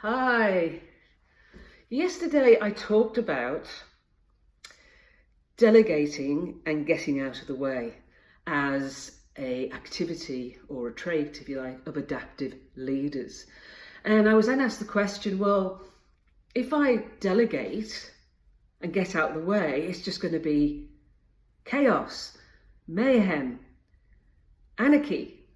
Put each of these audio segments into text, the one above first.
Hi. Yesterday I talked about delegating and getting out of the way as a activity or a trait, if you like, of adaptive leaders. And I was then asked the question, well, if I delegate and get out of the way, it's just going to be chaos, mayhem, anarchy.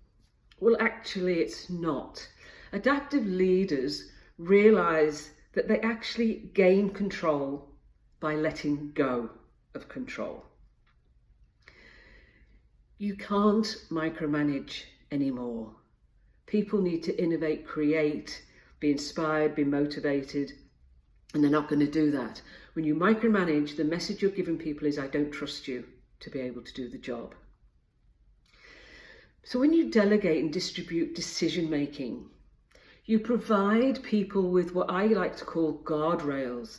Well, actually, it's not. Adaptive leaders realize that they actually gain control by letting go of control. You can't micromanage anymore. People need to innovate, create, be inspired, be motivated, and they're not going to do that. When you micromanage, the message you're giving people is, I don't trust you to be able to do the job. So when you delegate and distribute decision making, you provide people with what I like to call guardrails.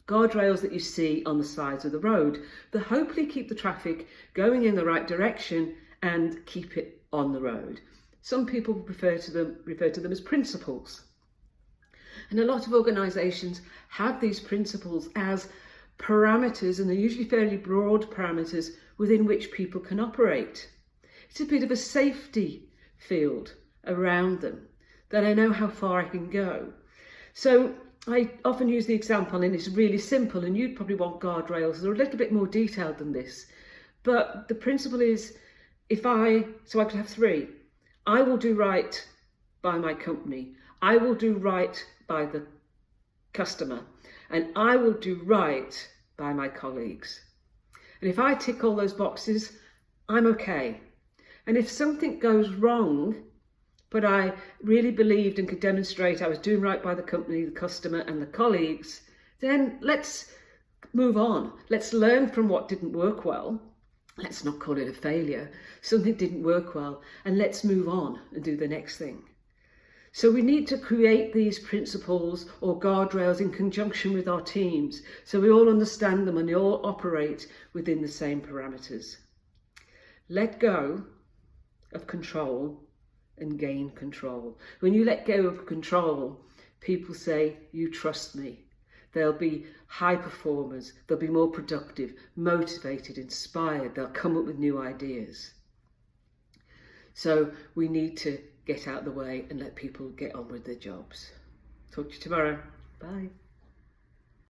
Guardrails that you see on the sides of the road that hopefully keep the traffic going in the right direction and keep it on the road. Some people refer to them as principles. And a lot of organisations have these principles as parameters, and they're usually fairly broad parameters within which people can operate. It's a bit of a safety field around them, that I know how far I can go. So I often use the example, and it's really simple, and you'd probably want guardrails that are a little bit more detailed than this. But the principle is, so I could have three. I will do right by my company. I will do right by the customer. And I will do right by my colleagues. And if I tick all those boxes, I'm okay. And if something goes wrong, but I really believed and could demonstrate I was doing right by the company, the customer and the colleagues, then let's move on. Let's learn from what didn't work well. Let's not call it a failure. Something didn't work well, and let's move on and do the next thing. So we need to create these principles or guardrails in conjunction with our teams, so we all understand them and they all operate within the same parameters. Let go of control and gain control. When you let go of control, people say, you trust me. They'll be high performers, they'll be more productive, motivated, inspired, they'll come up with new ideas. So we need to get out of the way and let people get on with their jobs. Talk to you tomorrow. Bye.